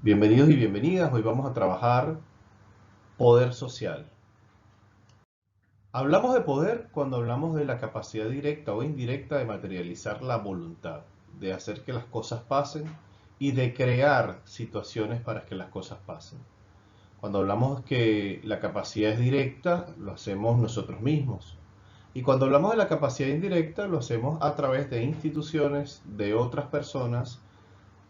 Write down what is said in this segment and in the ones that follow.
Bienvenidos y bienvenidas. Hoy vamos a trabajar poder social. Hablamos de poder cuando hablamos de la capacidad directa o indirecta de materializar la voluntad, de hacer que las cosas pasen y de crear situaciones para que las cosas pasen. Cuando hablamos que la capacidad es directa, lo hacemos nosotros mismos. Y cuando hablamos de la capacidad indirecta, lo hacemos a través de instituciones, de otras personas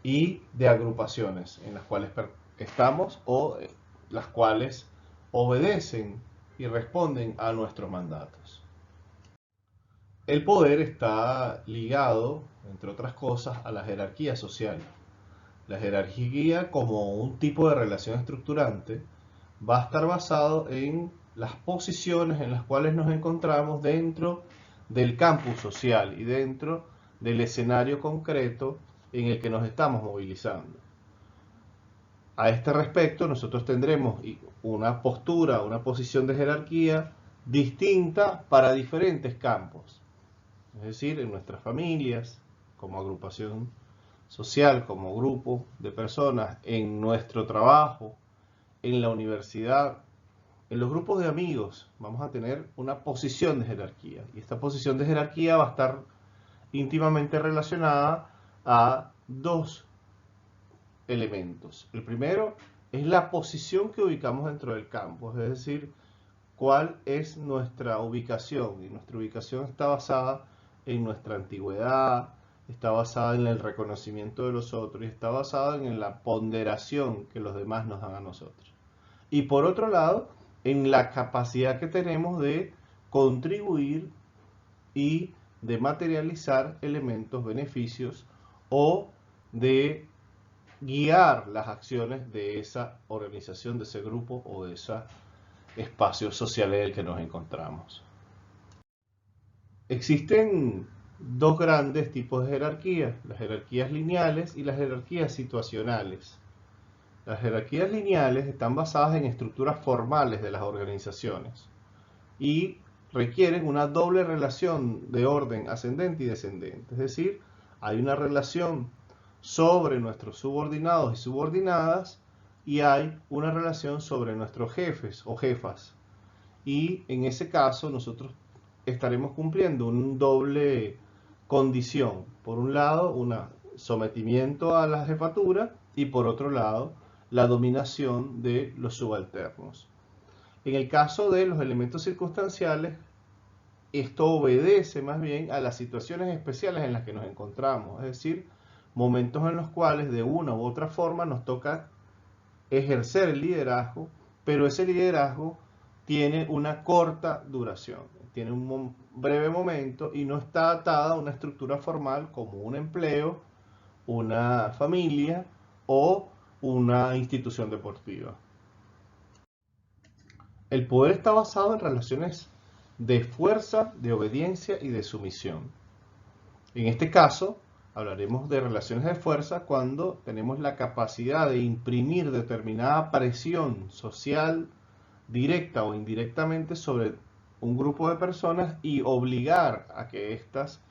y de agrupaciones en las cuales estamos o las cuales obedecen y responden a nuestros mandatos. El poder está ligado, entre otras cosas, a la jerarquía social. La jerarquía, como un tipo de relación estructurante, va a estar basado en las posiciones en las cuales nos encontramos dentro del campus social y dentro del escenario concreto en el que nos estamos movilizando. A este respecto, nosotros tendremos una postura, una posición de jerarquía distinta para diferentes campos. Es decir, en nuestras familias, como agrupación social, como grupo de personas, en nuestro trabajo, en la universidad, en los grupos de amigos, vamos a tener una posición de jerarquía. Y esta posición de jerarquía va a estar íntimamente relacionada a dos elementos. El primero es la posición que ubicamos dentro del campo, es decir, cuál es nuestra ubicación. Y nuestra ubicación está basada en nuestra antigüedad, está basada en el reconocimiento de los otros y está basada en la ponderación que los demás nos dan a nosotros. Y por otro lado, en la capacidad que tenemos de contribuir y de materializar elementos, beneficios o de guiar las acciones de esa organización, de ese grupo o de ese espacio social en el que nos encontramos. Existen dos grandes tipos de jerarquías, las jerarquías lineales y las jerarquías situacionales. Las jerarquías lineales están basadas en estructuras formales de las organizaciones y requieren una doble relación de orden ascendente y descendente. Es decir, hay una relación sobre nuestros subordinados y subordinadas y hay una relación sobre nuestros jefes o jefas. Y en ese caso nosotros estaremos cumpliendo un doble condición. Por un lado, un sometimiento a la jefatura y por otro lado, la dominación de los subalternos. En el caso de los elementos circunstanciales, esto obedece más bien a las situaciones especiales en las que nos encontramos, es decir, momentos en los cuales de una u otra forma nos toca ejercer el liderazgo, pero ese liderazgo tiene una corta duración, tiene un breve momento y no está atada a una estructura formal como un empleo, una familia o una institución deportiva. El poder está basado en relaciones de fuerza, de obediencia y de sumisión. En este caso, hablaremos de relaciones de fuerza cuando tenemos la capacidad de imprimir determinada presión social, directa o indirectamente, sobre un grupo de personas y obligar a que éstas,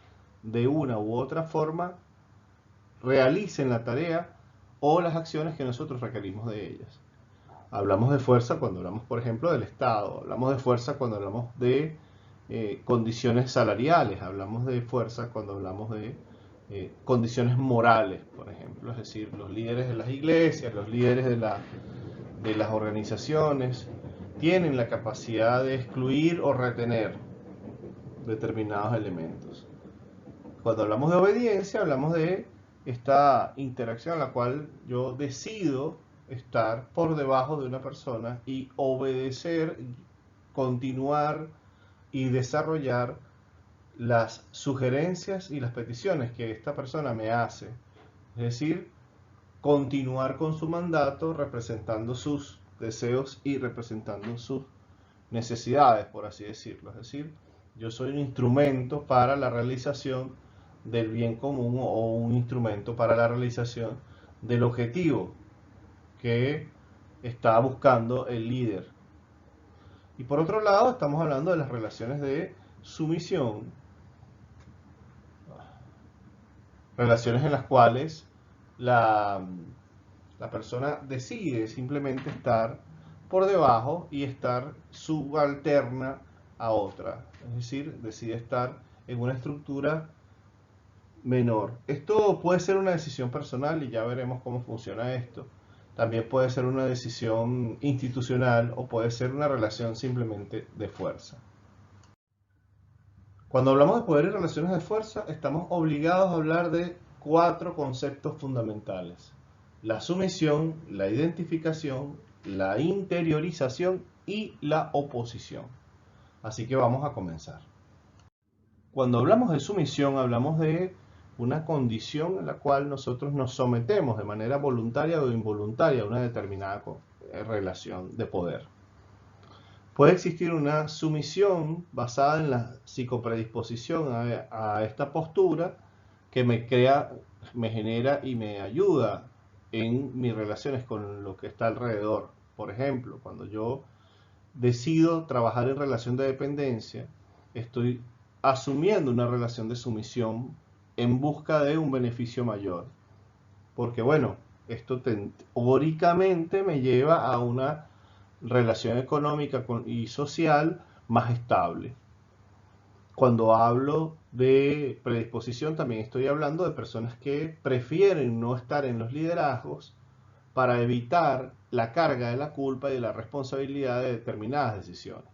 de una u otra forma, realicen la tarea o las acciones que nosotros requerimos de ellas. Hablamos de fuerza cuando hablamos, por ejemplo, del Estado, hablamos de fuerza cuando hablamos de condiciones salariales, hablamos de fuerza cuando hablamos de condiciones morales, por ejemplo, es decir, los líderes de las iglesias, los líderes de las organizaciones, tienen la capacidad de excluir o retener determinados elementos. Cuando hablamos de obediencia, hablamos de esta interacción en la cual yo decido estar por debajo de una persona y obedecer, continuar y desarrollar las sugerencias y las peticiones que esta persona me hace. Es decir, continuar con su mandato representando sus deseos y representando sus necesidades, por así decirlo. Es decir, yo soy un instrumento para la realización del bien común o un instrumento para la realización del objetivo que está buscando el líder. Y por otro lado, estamos hablando de las relaciones de sumisión, relaciones en las cuales la La persona decide simplemente estar por debajo y estar subalterna a otra. Es decir, decide estar en una estructura menor. Esto puede ser una decisión personal y ya veremos cómo funciona esto. También puede ser una decisión institucional o puede ser una relación simplemente de fuerza. Cuando hablamos de poder y relaciones de fuerza, estamos obligados a hablar de 4 conceptos fundamentales: la sumisión, la identificación, la interiorización y la oposición. Así que vamos a comenzar. Cuando hablamos de sumisión, hablamos de una condición en la cual nosotros nos sometemos de manera voluntaria o involuntaria a una determinada relación de poder. Puede existir una sumisión basada en la psicopredisposición a esta postura que me genera y me ayuda en mis relaciones con lo que está alrededor. Por ejemplo, cuando yo decido trabajar en relación de dependencia, estoy asumiendo una relación de sumisión en busca de un beneficio mayor. Porque bueno, esto teóricamente me lleva a una relación económica y social más estable. Cuando hablo de predisposición, también estoy hablando de personas que prefieren no estar en los liderazgos para evitar la carga de la culpa y de la responsabilidad de determinadas decisiones.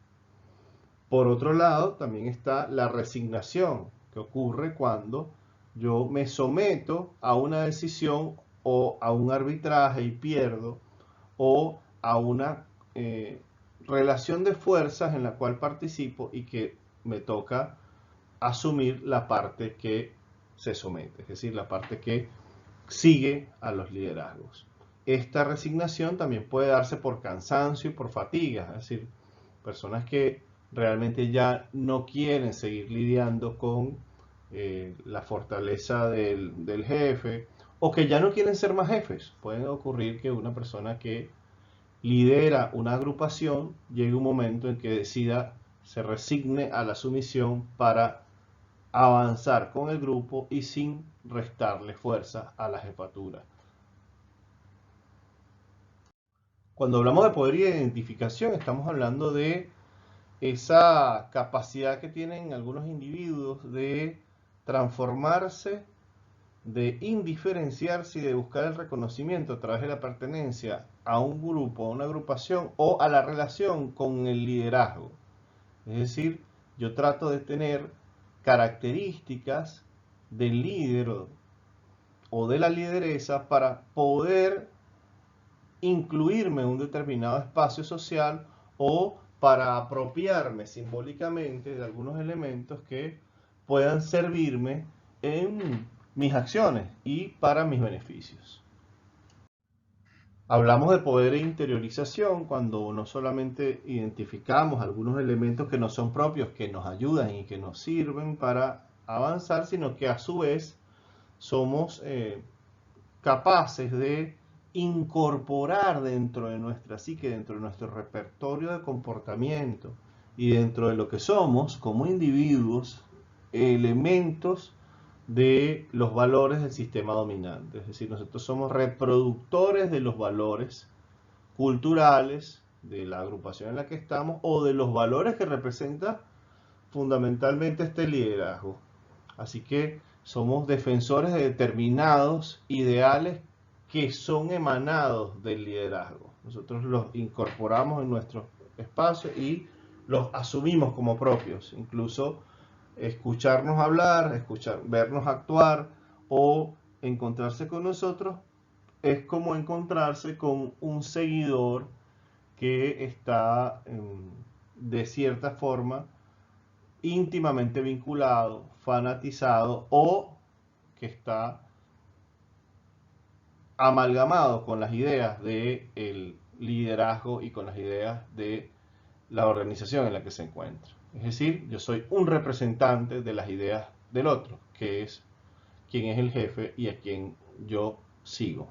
Por otro lado, también está la resignación, que ocurre cuando yo me someto a una decisión o a un arbitraje y pierdo, o a una relación de fuerzas en la cual participo y que me toca asumir la parte que se somete, es decir, la parte que sigue a los liderazgos. Esta resignación también puede darse por cansancio y por fatiga, es decir, personas que realmente ya no quieren seguir lidiando con la fortaleza del jefe, o que ya no quieren ser más jefes. Puede ocurrir que una persona que lidera una agrupación llegue un momento en que decida, se resigne a la sumisión para avanzar con el grupo y sin restarle fuerza a la jefatura. Cuando hablamos de poder y identificación, estamos hablando de esa capacidad que tienen algunos individuos de transformarse, de indiferenciarse y de buscar el reconocimiento a través de la pertenencia a un grupo, a una agrupación o a la relación con el liderazgo. Es decir, yo trato de tener características del líder o de la lideresa para poder incluirme en un determinado espacio social o para apropiarme simbólicamente de algunos elementos que puedan servirme en mis acciones y para mis beneficios. Hablamos de poder e interiorización cuando no solamente identificamos algunos elementos que nos son propios, que nos ayudan y que nos sirven para avanzar, sino que a su vez somos capaces de incorporar dentro de nuestra psique, dentro de nuestro repertorio de comportamiento y dentro de lo que somos como individuos, elementos de los valores del sistema dominante. Es decir, nosotros somos reproductores de los valores culturales de la agrupación en la que estamos o de los valores que representa fundamentalmente este liderazgo. Así que somos defensores de determinados ideales que son emanados del liderazgo. Nosotros los incorporamos en nuestro espacio y los asumimos como propios. Incluso escucharnos hablar, vernos actuar o encontrarse con nosotros es como encontrarse con un seguidor que está de cierta forma íntimamente vinculado, fanatizado o que está amalgamado con las ideas del liderazgo y con las ideas de la organización en la que se encuentra. Es decir, yo soy un representante de las ideas del otro, que es quien es el jefe y a quien yo sigo.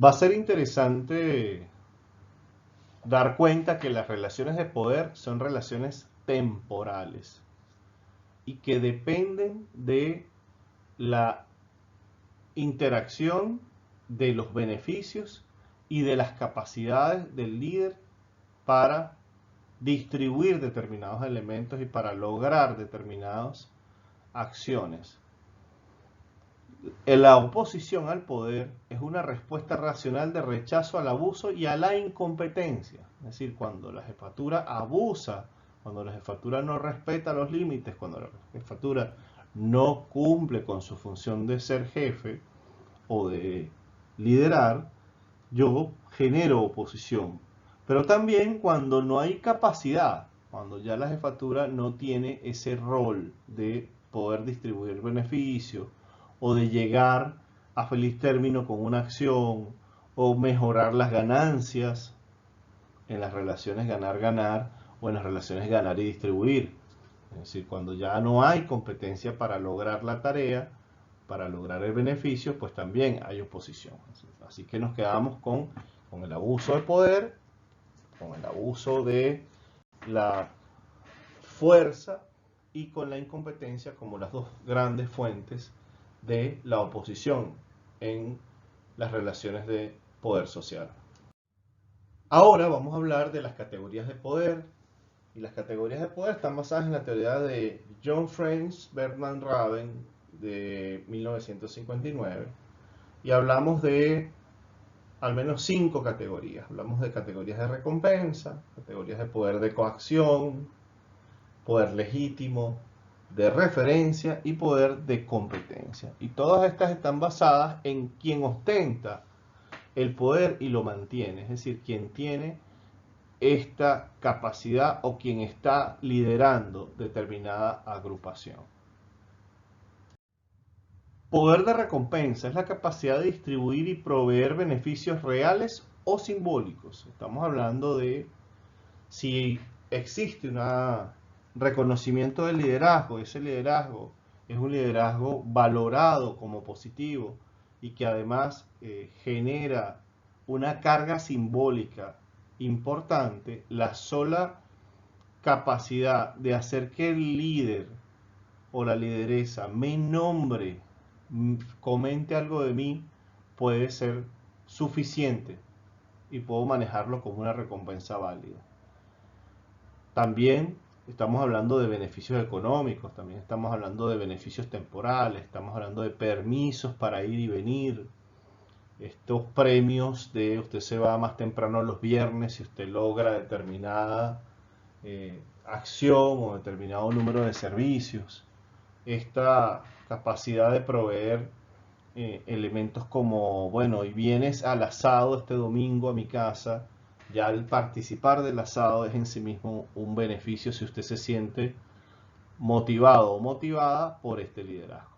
Va a ser interesante dar cuenta que las relaciones de poder son relaciones temporales y que dependen de la interacción de los beneficios y de las capacidades del líder para distribuir determinados elementos y para lograr determinadas acciones. La oposición al poder es una respuesta racional de rechazo al abuso y a la incompetencia. Es decir, cuando la jefatura abusa, cuando la jefatura no respeta los límites, cuando la jefatura no cumple con su función de ser jefe o de liderar, yo genero oposición. Pero también cuando no hay capacidad, cuando ya la jefatura no tiene ese rol de poder distribuir beneficios o de llegar a feliz término con una acción o mejorar las ganancias en las relaciones ganar-ganar o en las relaciones ganar y distribuir. Es decir, cuando ya no hay competencia para lograr la tarea, para lograr el beneficio, pues también hay oposición. Así que nos quedamos con el abuso de poder, con el abuso de la fuerza y con la incompetencia como las dos grandes fuentes de la oposición en las relaciones de poder social. Ahora vamos a hablar de las categorías de poder. Y las categorías de poder están basadas en la teoría de John Franz Bernard Raven de 1959. Y hablamos de al menos 5 categorías. Hablamos de categorías de recompensa, categorías de poder de coacción, poder legítimo, de referencia y poder de competencia. Y todas estas están basadas en quien ostenta el poder y lo mantiene, es decir, quien tiene esta capacidad o quien está liderando determinada agrupación. Poder de recompensa es la capacidad de distribuir y proveer beneficios reales o simbólicos. Estamos hablando de si existe un reconocimiento del liderazgo, ese liderazgo es un liderazgo valorado como positivo y que además genera una carga simbólica importante, la sola capacidad de hacer que el líder o la lideresa me nombre, comente algo de mí, puede ser suficiente y puedo manejarlo como una recompensa válida. También estamos hablando de beneficios económicos, también estamos hablando de beneficios temporales, estamos hablando de permisos para ir y venir, estos premios de usted se va más temprano los viernes si usted logra determinada acción o determinado número de servicios, esta capacidad de proveer elementos como, bueno, y vienes al asado este domingo a mi casa, ya al participar del asado es en sí mismo un beneficio si usted se siente motivado o motivada por este liderazgo.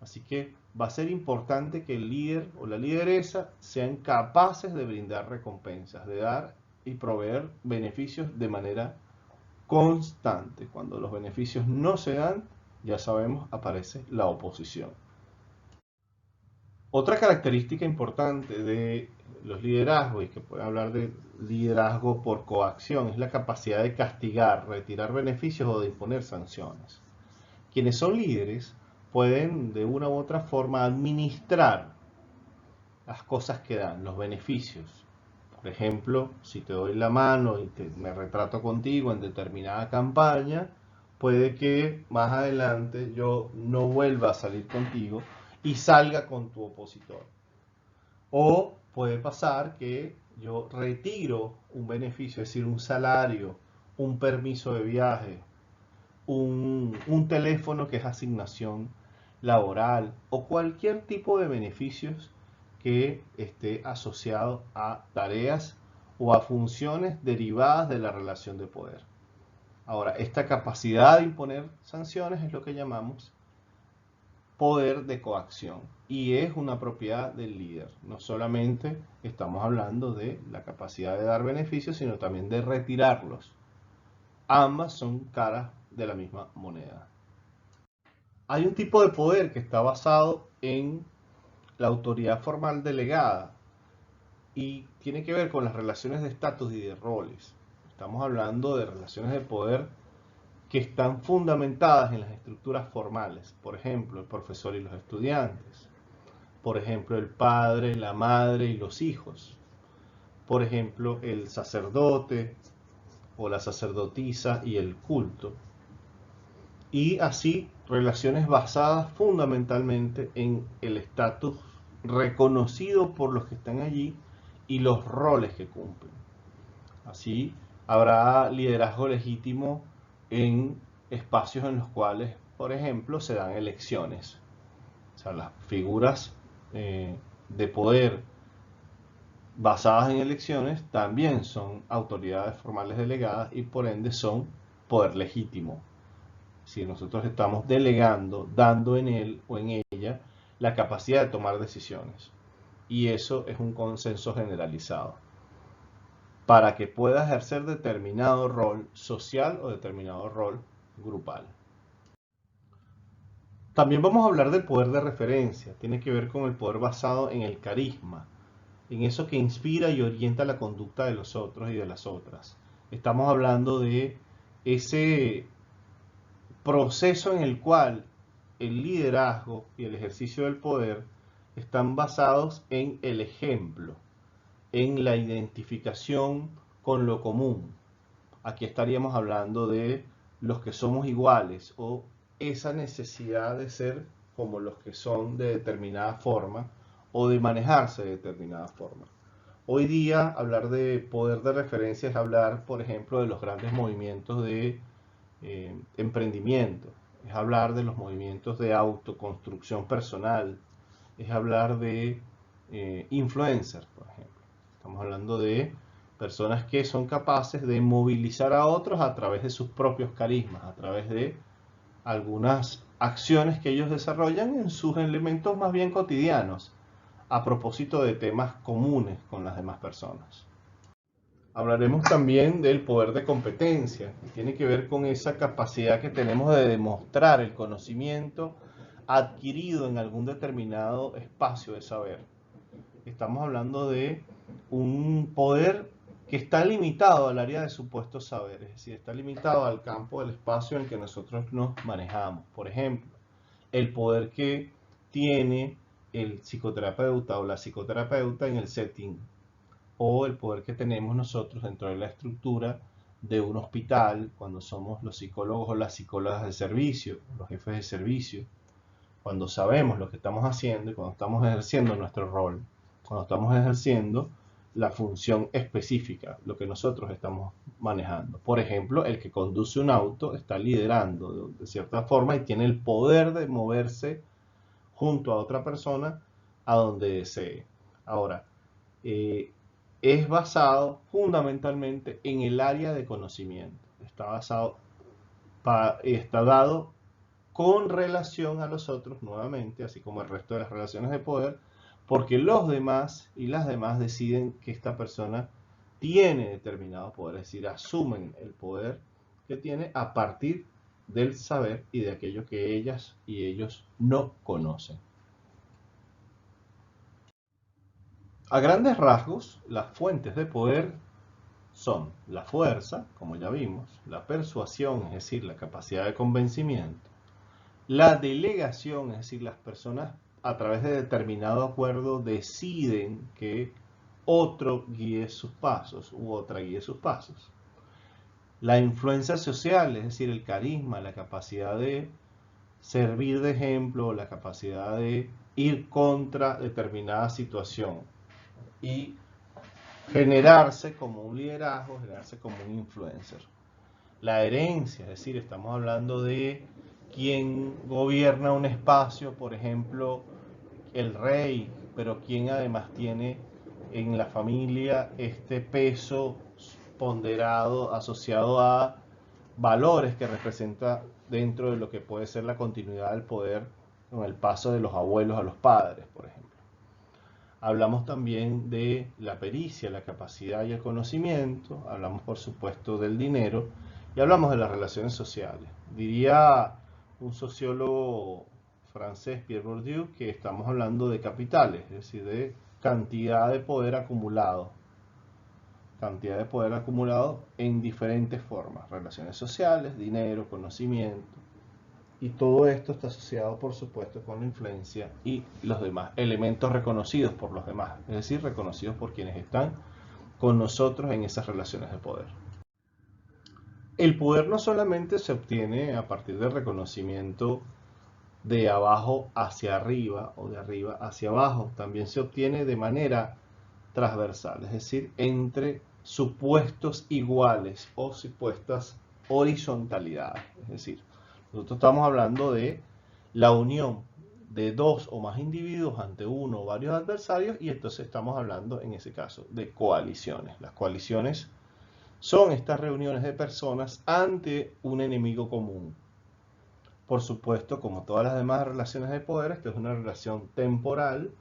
Así que va a ser importante que el líder o la lideresa sean capaces de brindar recompensas, de dar y proveer beneficios de manera constante. Cuando los beneficios no se dan, ya sabemos, aparece la oposición. Otra característica importante de los liderazgos, y que puede hablar de liderazgo por coacción, es la capacidad de castigar, retirar beneficios o de imponer sanciones. Quienes son líderes pueden de una u otra forma administrar las cosas que dan, los beneficios. Por ejemplo, si te doy la mano y me retrato contigo en determinada campaña, puede que más adelante yo no vuelva a salir contigo y salga con tu opositor. O puede pasar que yo retiro un beneficio, es decir, un salario, un permiso de viaje, un teléfono que es asignación laboral o cualquier tipo de beneficios que esté asociado a tareas o a funciones derivadas de la relación de poder. Ahora, esta capacidad de imponer sanciones es lo que llamamos poder de coacción y es una propiedad del líder. No solamente estamos hablando de la capacidad de dar beneficios, sino también de retirarlos. Ambas son caras de la misma moneda. Hay un tipo de poder que está basado en la autoridad formal delegada y tiene que ver con las relaciones de estatus y de roles. Estamos hablando de relaciones de poder que están fundamentadas en las estructuras formales, por ejemplo, el profesor y los estudiantes, Por ejemplo, el padre, la madre y los hijos. Por ejemplo, el sacerdote o la sacerdotisa y el culto. Y así relaciones basadas fundamentalmente en el estatus reconocido por los que están allí y los roles que cumplen. Así habrá liderazgo legítimo en espacios en los cuales, por ejemplo, se dan elecciones. O sea, las figuras de poder basadas en elecciones también son autoridades formales delegadas y por ende son poder legítimo. Si nosotros estamos delegando, dando en él o en ella la capacidad de tomar decisiones. Y eso es un consenso generalizado para que pueda ejercer determinado rol social o determinado rol grupal. También vamos a hablar del poder de referencia. Tiene que ver con el poder basado en el carisma, en eso que inspira y orienta la conducta de los otros y de las otras. Estamos hablando de ese proceso en el cual el liderazgo y el ejercicio del poder están basados en el ejemplo, en la identificación con lo común. Aquí estaríamos hablando de los que somos iguales o esa necesidad de ser como los que son de determinada forma o de manejarse de determinada forma. Hoy día hablar de poder de referencia es hablar, por ejemplo, de los grandes movimientos de emprendimiento, es hablar de los movimientos de autoconstrucción personal, es hablar de influencers, por ejemplo. Estamos hablando de personas que son capaces de movilizar a otros a través de sus propios carismas, a través de algunas acciones que ellos desarrollan en sus elementos más bien cotidianos, a propósito de temas comunes con las demás personas. Hablaremos también del poder de competencia, que tiene que ver con esa capacidad que tenemos de demostrar el conocimiento adquirido en algún determinado espacio de saber. Estamos hablando de un poder que está limitado al área de supuestos saberes, es decir, está limitado al campo del espacio en el que nosotros nos manejamos. Por ejemplo, el poder que tiene el psicoterapeuta o la psicoterapeuta en el setting, o el poder que tenemos nosotros dentro de la estructura de un hospital cuando somos los psicólogos o las psicólogas de servicio, los jefes de servicio, cuando sabemos lo que estamos haciendo y cuando estamos ejerciendo nuestro rol, cuando estamos ejerciendo la función específica, lo que nosotros estamos manejando. Por ejemplo, el que conduce un auto está liderando de cierta forma y tiene el poder de moverse junto a otra persona a donde desee. Ahora, es basado fundamentalmente en el área de conocimiento. Está dado con relación a los otros nuevamente, así como el resto de las relaciones de poder, porque los demás y las demás deciden que esta persona tiene determinado poder, es decir, asumen el poder que tiene a partir del saber y de aquello que ellas y ellos no conocen. A grandes rasgos, las fuentes de poder son la fuerza, como ya vimos, la persuasión, es decir, la capacidad de convencimiento, la delegación, es decir, las personas a través de determinado acuerdo deciden que otro guíe sus pasos u otra guíe sus pasos. La influencia social, es decir, el carisma, la capacidad de servir de ejemplo, la capacidad de ir contra determinada situación y generarse como un liderazgo, generarse como un influencer. La herencia, es decir, estamos hablando de quien gobierna un espacio, por ejemplo, el rey, pero quien además tiene en la familia este peso ponderado asociado a valores que representa dentro de lo que puede ser la continuidad del poder con el paso de los abuelos a los padres, por ejemplo. Hablamos también de la pericia, la capacidad y el conocimiento, hablamos por supuesto del dinero y hablamos de las relaciones sociales. Diría un sociólogo francés, Pierre Bourdieu, que estamos hablando de capitales, es decir, de cantidad de poder acumulado. Cantidad de poder acumulado en diferentes formas, relaciones sociales, dinero, conocimiento. Y todo esto está asociado, por supuesto, con la influencia y los demás elementos reconocidos por los demás, es decir, reconocidos por quienes están con nosotros en esas relaciones de poder. El poder no solamente se obtiene a partir del reconocimiento de abajo hacia arriba o de arriba hacia abajo, también se obtiene de manera transversal, es decir, entre supuestos iguales o supuestas horizontalidades. Es decir, nosotros estamos hablando de la unión de dos o más individuos ante uno o varios adversarios, y entonces estamos hablando en ese caso de coaliciones. Las coaliciones son estas reuniones de personas ante un enemigo común. Por supuesto, como todas las demás relaciones de poder, esta es una relación temporal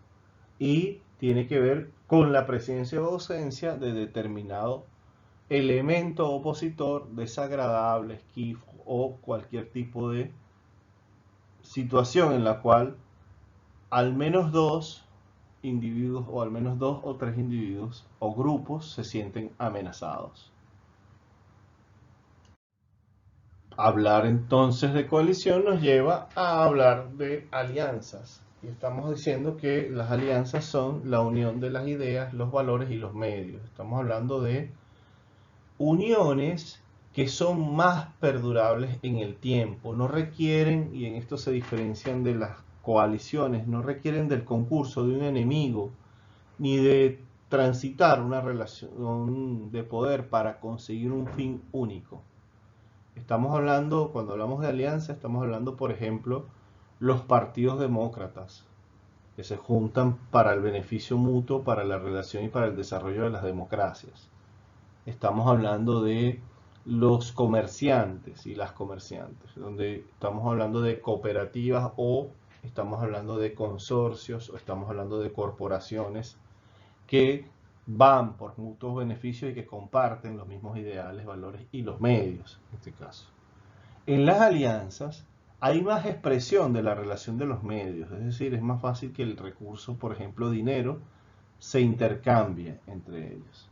y tiene que ver con la presencia o ausencia de determinado elemento opositor desagradable, esquivo o cualquier tipo de situación en la cual al menos dos individuos o al menos dos o tres individuos o grupos se sienten amenazados. Hablar entonces de coalición nos lleva a hablar de alianzas. Y estamos diciendo que las alianzas son la unión de las ideas, los valores y los medios. Estamos hablando de uniones que son más perdurables en el tiempo. No requieren, y en esto se diferencian de las coaliciones, no requieren del concurso de un enemigo, ni de transitar una relación de poder para conseguir un fin único. Estamos hablando, cuando hablamos de alianza, estamos hablando, por ejemplo, los partidos demócratas, que se juntan para el beneficio mutuo, para la relación y para el desarrollo de las democracias. Estamos hablando de los comerciantes y las comerciantes, donde estamos hablando de cooperativas o estamos hablando de consorcios o estamos hablando de corporaciones que van por mutuos beneficios y que comparten los mismos ideales, valores y los medios, en este caso. En las alianzas hay más expresión de la relación de los medios, es decir, es más fácil que el recurso, por ejemplo, dinero, se intercambie entre ellos.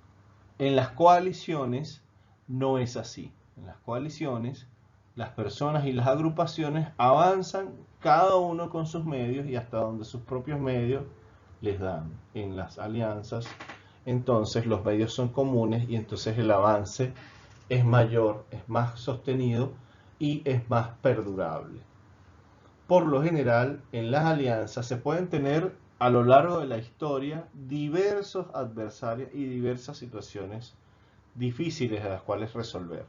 En las coaliciones no es así. En las coaliciones, las personas y las agrupaciones avanzan cada uno con sus medios y hasta donde sus propios medios les dan. En las alianzas, entonces los medios son comunes y entonces el avance es mayor, es más sostenido y es más perdurable. Por lo general, en las alianzas se pueden tener a lo largo de la historia diversos adversarios y diversas situaciones difíciles a las cuales resolver.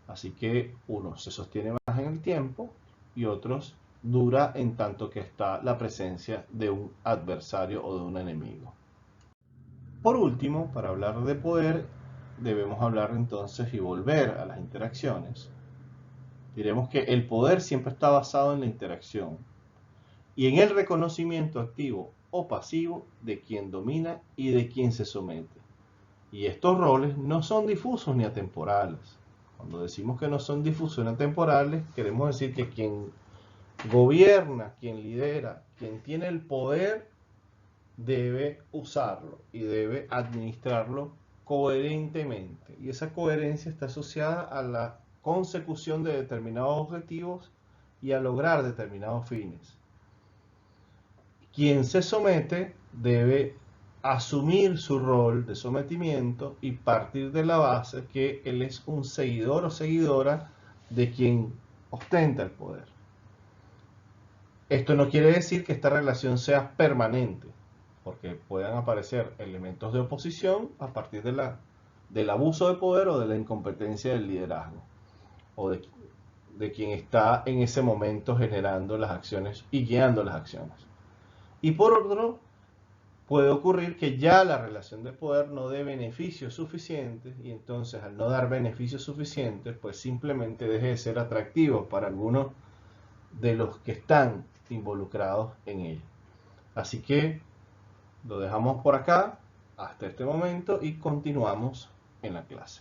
Así que unos se sostiene más en el tiempo y otros dura en tanto que está la presencia de un adversario o de un enemigo. Por último, para hablar de poder, debemos hablar entonces y volver a las interacciones. Diremos que el poder siempre está basado en la interacción y en el reconocimiento activo o pasivo de quien domina y de quien se somete. Y estos roles no son difusos ni atemporales. Cuando decimos que no son difusos ni atemporales, queremos decir que quien gobierna, quien lidera, quien tiene el poder, debe usarlo y debe administrarlo coherentemente. Y esa coherencia está asociada a la consecución de determinados objetivos y a lograr determinados fines. Quien se somete debe asumir su rol de sometimiento y partir de la base que él es un seguidor o seguidora de quien ostenta el poder. Esto no quiere decir que esta relación sea permanente, porque puedan aparecer elementos de oposición a partir del abuso de poder o de la incompetencia del liderazgo, o de quien está en ese momento generando las acciones y guiando las acciones. Y por otro, puede ocurrir que ya la relación de poder no dé beneficios suficientes y entonces al no dar beneficios suficientes, pues simplemente deje de ser atractivo para algunos de los que están involucrados en ella. Así que lo dejamos por acá hasta este momento y continuamos en la clase.